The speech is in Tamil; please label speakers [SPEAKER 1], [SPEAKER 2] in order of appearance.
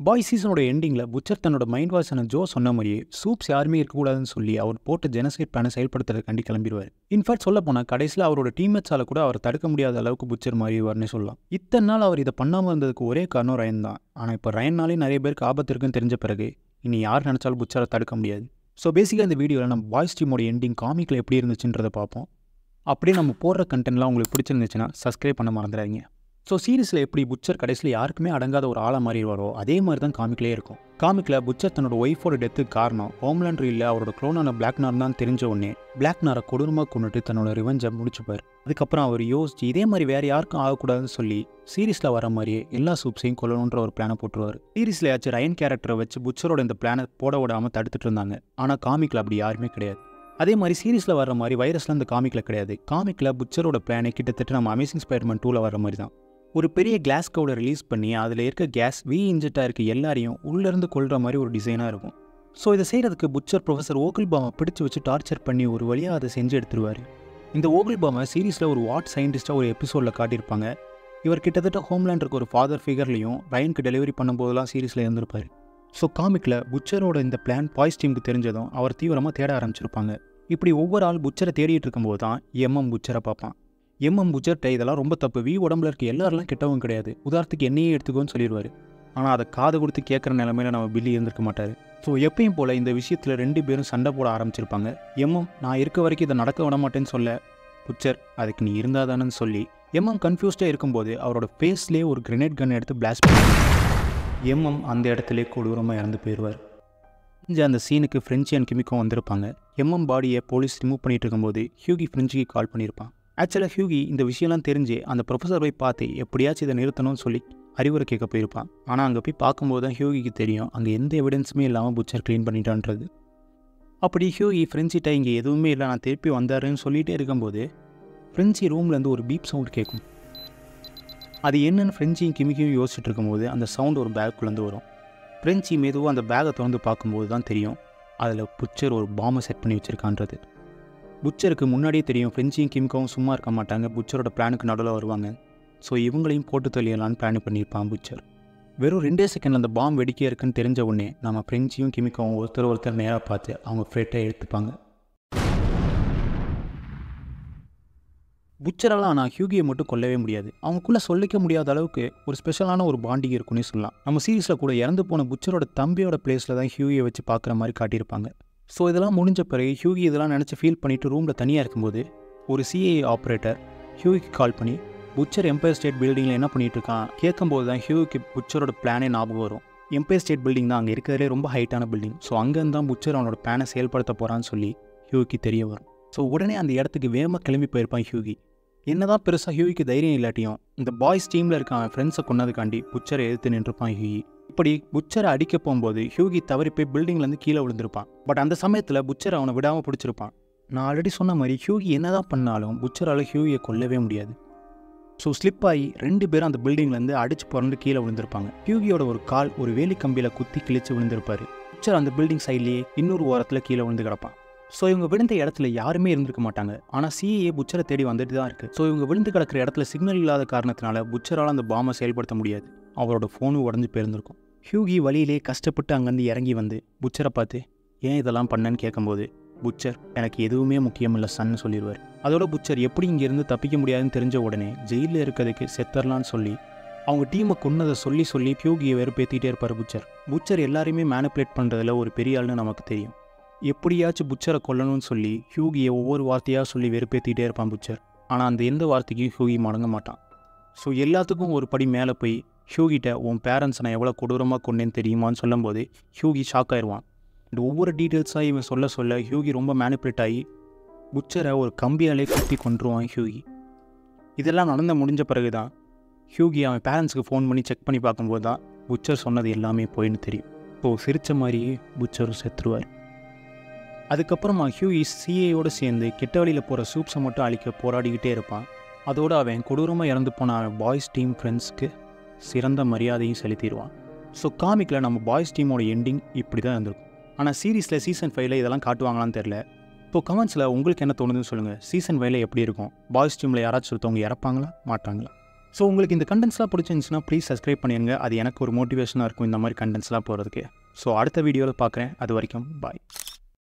[SPEAKER 1] பாய்ஸ் சீசனோட எண்டிங்கில் புச்சர் தன்னோட மைண்ட் வாய்ஸான ஜோ சொன்ன மாதிரியே சூப்ஸ் யாருமே இருக்கக்கூடாதுன்னு சொல்லி அவர் போட்ட ஜெனசைட் பிளானை செயல்படுத்துறதுக்காண்டி கிளம்பிடுவார். இன்ஃபேக்ட் சொல்ல போனால் கடைசியில் அவரோட டீம்மேட்ஸால் கூட அவர் தடுக்க முடியாத அளவுக்கு புச்சர் மாறிடுவார்னு சொல்லலாம். இத்தனை நாள் அவர் இதை பண்ணாமல் இருந்ததுக்கு ஒரே காரணம் ரயன் தான். ஆனால் இப்போ ரயன்னாலே நிறைய பேருக்கு ஆபத்து இருக்குன்னு தெரிஞ்ச பிறகு இனி யார் நினச்சாலும் புச்சரை தடுக்க முடியாது. ஸோ பேசிக்காக இந்த வீடியோவில் நம்ம பாய்ஸ் டீமோட எண்டிங் காமிக்கில் எப்படி இருந்துச்சுன்றதை பார்ப்போம். அப்படியே நம்ம போடுற கண்டென்ட்லாம் உங்களுக்கு பிடிச்சிருந்துச்சுன்னா சப்ஸ்கிரைப் பண்ண மறந்துடாதீங்க. ஸோ சீரிஸில் எப்படி புச்சர் கடைசியில் யாருக்குமே அடங்காத ஒரு ஆளாக மாறிடுவாரோ அதே மாதிரி தான் காமிக்லேயே இருக்கும். காமிக்கில் புச்சர் தன்னோட ஒய்ஃபோட டெத்துக்கு காரணம் ஹோம்லேண்டர் இல்லை அவரோட க்ளோனான பிளாக் நார் தான் தெரிஞ்ச உடனே பிளாக் நாரை கொடூரமாக கொண்டுட்டு தன்னோட ரிவெஞ்சை முடிச்சுப்பார். அதுக்கப்புறம் அவர் யோசிச்சு இதே மாதிரி வேறு யாருக்கும் ஆகக்கூடாதுன்னு சொல்லி சீரிஸில் வர மாதிரியே எல்லா சூப்ஸையும் கொல்லணுன்ற ஒரு பிளானை போட்டுருவார். சீரிஸில் ஆச்சு ரயன் கேரக்டரை வச்சு புச்சரோட இந்த பிளானை போட விடாமல் தடுத்துட்டு இருந்தாங்க. ஆனால் காமிக்கில் அப்படி யாருமே கிடையாது. அதே மாதிரி சீரிஸில் வர மாதிரி வைரஸ்லாம் இந்த காமிக்கில் கிடையாது. காமிக்கில் புச்சரோட பிளானை கிட்டத்தட்ட நம்ம அமேசிங் ஸ்பைடர்மேன் 2ல் வர மாதிரி தான். ஒரு பெரிய கிளாஸ் கவுடை ரிலீஸ் பண்ணி அதில் இருக்க கேஸ் இன்ஜெக்டாக இருக்க எல்லாரையும் உள்ளேருந்து கொள்கிற மாதிரி ஒரு டிசைனாக இருக்கும். ஸோ இதை செய்கிறதுக்கு புச்சர் ப்ரொஃபஸர் ஓகில்பாமை பிடிச்சி வச்சு டார்ச்சர் பண்ணி ஒரு வழியாக அதை செஞ்சு எடுத்துருவார். இந்த ஓகில்பாமை சீரிஸில் ஒரு வாட் சயின்டிஸ்ட்டாக ஒரு எபிசோடில் காட்டியிருப்பாங்க. இவர் கிட்டத்தட்ட ஹோம்லேண்டருக்கு ஒரு ஃபாதர் ஃபிகர்லையும் ரயனுக்கு டெலிவரி பண்ணும்போதெல்லாம் சீரிஸில் இருந்திருப்பார். ஸோ காமிக்கில் புச்சரோட இந்த பிளான் பாய்ஸ் டீமுக்கு தெரிஞ்சதும் அவர் தீவிரமாக தேட ஆரம்பிச்சிருப்பாங்க. இப்படி ஒவ்வொரு ஆள் புச்சரை தேடிட்டு இருக்கும்போது தான் எம்எம் புச்சரை பார்ப்பான். எம்எம் புச்சர்கிட்ட இதெல்லாம் ரொம்ப தப்பு, உடம்புல இருக்க எல்லாரெல்லாம் கெட்டவங்க கிடையாது, உதாரணத்துக்கு என்னையே எடுத்துக்கோன்னு சொல்லிடுவார். ஆனால் அதை காது கொடுத்து கேட்குற நிலமையில நம்ம பில்லி இருந்திருக்க மாட்டார். ஸோ எப்பயும் போல் இந்த விஷயத்தில் 2 பேரும் சண்டை போட ஆரம்பிச்சிருப்பாங்க. எம்எம் நான் இருக்க வரைக்கும் இதை நடக்க விட மாட்டேன்னு சொல்ல புச்சர் அதுக்கு நீ இருந்தாதானு சொல்லி எம்எம் கன்ஃபியூஸ்டாக இருக்கும்போது அவரோட ஃபேஸ்லேயே ஒரு கிரெனேட் கன் எடுத்து பிளாஸ்ட் பண்ணி எம்எம் அந்த இடத்துல கொடூரமாக இறந்து போயிடுவார். அந்த சீனுக்கு ஃப்ரெஞ்சி அண்ட் கிமிக்கும் வந்திருப்பாங்க. எம்எம் பாடியை போலீஸ் ரிமூவ் பண்ணிட்டு இருக்கும்போது ஹியூகி ஃப்ரெஞ்சிக்கு கால் பண்ணியிருப்பான். ஆக்சுவலாக ஹியூகி இந்த விஷயம்லாம் தெரிஞ்சு அந்த ப்ரொஃபஸர் போய் பார்த்து எப்படியாச்சும் இதை நிறுத்தணும்னு சொல்லி அறிவுரை கேட்க போயிருப்பான். ஆனால் அங்கே போய் பார்க்கும்போது தான் ஹியூகிக்கு தெரியும் அங்கே எந்த எவிடன்ஸுமே இல்லாமல் புச்சர் க்ளீன் பண்ணிட்டான்றது. அப்படி ஹியூகி ஃப்ரெஞ்சிட்ட இங்கே எதுவுமே இல்லை நான் திருப்பி வந்தாருன்னு சொல்லிகிட்டே இருக்கும்போது ஃப்ரெஞ்சி ரூம்லேருந்து ஒரு பீப் சவுண்ட் கேட்கும். அது என்னென்னு ஃப்ரெஞ்சியும் கிமிக்கும் யோசிச்சுட்டு இருக்கும்போது அந்த சவுண்ட் ஒரு பேக்குள்ளேருந்து வரும். ஃப்ரெஞ்சி மெதுவாக அந்த பேக்கை திறந்து பார்க்கும்போது தான் தெரியும் அதில் புச்சர் ஒரு பாம்பை செட் பண்ணி வச்சுருக்கான்றது. புச்சருக்கு முன்னாடியே தெரியும் ஃப்ரெஞ்சியும் கிமிக்கவும் சும்மா இருக்க மாட்டாங்க, புச்சரோட பிளானுக்கு நடுவில் வருவாங்க. ஸோ இவங்களையும் போட்டு தள்ளிடலான்னு பிளான் பண்ணியிருப்பான் புச்சர். வெறும் 2 செகண்டில் அந்த பாம்பு வெடிக்க இருக்குன்னு தெரிஞ்ச உடனே நம்ம ஃப்ரெஞ்சியும் கிமிக்கவும் ஒருத்தர் நேராக பார்த்து அவங்க ஃப்ரெட்டை எடுத்துப்பாங்க. புச்சரெல்லாம் ஆனால் ஹியூகியை மட்டும் கொல்லவே முடியாது. அவங்களுக்குள்ளே சொல்லிக்க முடியாத அளவுக்கு ஒரு ஸ்பெஷலான ஒரு பாண்டிங் இருக்குன்னே சொல்லலாம். நம்ம சீரிஸில் கூட இறந்து போன புச்சரோட தம்பியோட பிளேஸில் தான் ஹியூகியை வச்சு பார்க்குற மாதிரி காட்டியிருப்பாங்க. ஸோ இதெல்லாம் முடிஞ்ச பிறகு ஹியூகி இதெல்லாம் நினச்சி ஃபீல் பண்ணிவிட்டு ரூமில் தனியாக இருக்கும்போது ஒரு சிஐஏ ஆப்ரேட்டர் ஹியூகிக்கு கால் பண்ணி புச்சர் எம்பயர் ஸ்டேட் பில்டிங்கில் என்ன பண்ணிகிட்டு இருக்கான் கேட்கும்போது தான் ஹியூகிக்கு புச்சரோட பிளானே ஞாபகம் வரும். எம்பயர் ஸ்டேட் பில்டிங் தான் அங்கே இருக்கிறதுலே ரொம்ப ஹைட்டான பில்டிங். ஸோ அங்கேருந்து தான் புச்சர் அவனோட பிளானை செயல்படுத்த போகிறான்னு சொல்லி ஹியூகிக்கு தெரிய வரும். ஸோ உடனே அந்த இடத்துக்கு வேகமாக கிளம்பி போயிருப்பான் ஹியூகி. என்னதான் பெருசாக ஹியூகிக்கு தைரியம் இல்லாட்டியும் இந்த பாய்ஸ் டீமில் இருக்க அவன் ஃப்ரெண்ட்ஸை கொன்னதுக்காண்டி புச்சரை எதிர்த்து நின்றுப்பான் ஹியூகி. இப்படி புச்சரை அடிக்க போகும்போது ஹியூகி தவறி போய் பில்டிங்லேருந்து கீழே விழுந்திருப்பான். பட் அந்த சமயத்தில் புச்சர் அவனை விடாமல் பிடிச்சிருப்பான். நான் ஆல்ரெடி சொன்ன மாதிரி ஹியூகி என்னதான் பண்ணாலும் புச்சரால் ஹியூகியை கொல்லவே முடியாது. ஸோ ஸ்லிப் ஆகி 2 பேரும் அந்த பில்டிங்லேருந்து அடிச்சு புரண்டு கீழே விழுந்திருப்பாங்க. ஹியூகியோட ஒரு கால் ஒரு வேலி கம்பியில் குத்தி கிழிச்சு விழுந்திருப்பாரு. புச்சர் அந்த பில்டிங் சைட்லேயே இன்னொரு ஓரத்தில் கீழே விழுந்து கிடப்பான். ஸோ இவங்க விழுந்த இடத்துல யாருமே இருந்திருக்க மாட்டாங்க. ஆனால் சிஏஏ புச்சரை தேடி வந்துட்டு தான் இருக்குது. ஸோ இவங்க விழுந்து கிடக்கிற இடத்துல சிக்னல் இல்லாத காரணத்தினால புச்சரால் அந்த பாம்பை செயல்படுத்த முடியாது. அவரோட ஃபோனும் உடஞ்சி போயிருந்திருக்கும். ஹியூகி வழியிலே கஷ்டப்பட்டு அங்கேருந்து இறங்கி வந்து புச்சரை பார்த்து ஏன் இதெல்லாம் பண்ணேன்னு கேட்கும்போது புச்சர் எனக்கு எதுவுமே முக்கியம் இல்லை சன்னு சொல்லிடுவார். அதோட புச்சர் எப்படி இங்கேருந்து தப்பிக்க முடியாதுன்னு தெரிஞ்ச உடனே ஜெயிலில் இருக்கிறதுக்கு செத்தரலான்னு சொல்லி அவங்க டீமை கொன்னதை சொல்லி ஹியூகியை வெறுப்பேற்றிட்டே இருப்பார் புச்சர். புச்சர் எல்லாரையுமே மேனிப்புலேட் பண்ணுறதுல ஒரு பெரிய ஆள்னு நமக்கு தெரியும். எப்படியாச்சும் புச்சரை கொல்லணும்னு சொல்லி ஹியூகியை ஒவ்வொரு வார்த்தையாக சொல்லி வெறுப்பேற்றிட்டே இருப்பான் புச்சர். ஆனால் அந்த எந்த வார்த்தைக்கும் ஹியூகி மடங்க மாட்டான். ஸோ எல்லாத்துக்கும் ஒரு படி மேலே போய் ஹியூகிட்ட உன் பேரண்ட்ஸ் நான் எவ்வளோ கொடூரமாக கொண்டேன்னு தெரியுமான்னு சொல்லும்போது ஹியூகி ஷாக் ஆயிடுவான். அண்ட் ஒவ்வொரு டீட்டெயில்ஸாக இவன் சொல்ல ஹியூகி ரொம்ப மேனிப்புலேட் ஆகி புச்சரை ஒரு கம்பியாலே குத்தி கொன்றுவான் ஹியூகி. இதெல்லாம் நடந்து முடிஞ்ச பிறகு தான் ஹியூகி அவன் பேரண்ட்ஸுக்கு ஃபோன் பண்ணி செக் பண்ணி பார்க்கும்போது தான் புச்சர் சொன்னது எல்லாமே போயின்னு தெரியும். இப்போது சிரித்த மாதிரியே புச்சரும் செத்துருவார். அதுக்கப்புறமா ஹியூகி சிஏயோடு சேர்ந்து கெட்ட வழியில் போகிற சூப்ஸை மட்டும் அழிக்க போராடிக்கிட்டே இருப்பான். அதோடு அவன் கொடூரமாக இறந்து போன அவன் பாய்ஸ் டீம் ஃப்ரெண்ட்ஸ்க்கு சிறந்த மரியாதையும் செலுத்திடுவான். ஸோ காமிக்கில் நம்ம பாய்ஸ் டீமோட எண்டிங் இப்படி தான் இருந்திருக்கும். ஆனால் சீரீஸில் சீசன் 5 இதெல்லாம் காட்டுவாங்களான்னு தெரில. இப்போ கமெண்ட்ஸில் உங்களுக்கு என்ன தோணுதுன்னு சொல்லுங்கள். சீசன் 5 எப்படி இருக்கும்? பாய்ஸ் டீமில் யாராச்சும் ஒருத்தவங்க இறப்பாங்களா மாட்டாங்களா? ஸோ உங்களுக்கு இந்த கண்டென்ட்ஸ்லாம் பிடிச்சிருந்துச்சுன்னா ப்ளீஸ் சப்ஸ்கிரைப் பண்ணிடுங்க. அது எனக்கு ஒரு மோட்டிவேஷனாக இருக்கும் இந்த மாதிரி கண்டென்ட்ஸ்லாம் போகிறதுக்கு. ஸோ அடுத்த வீடியோவில் பார்க்குறேன். அது வரைக்கும் பாய்.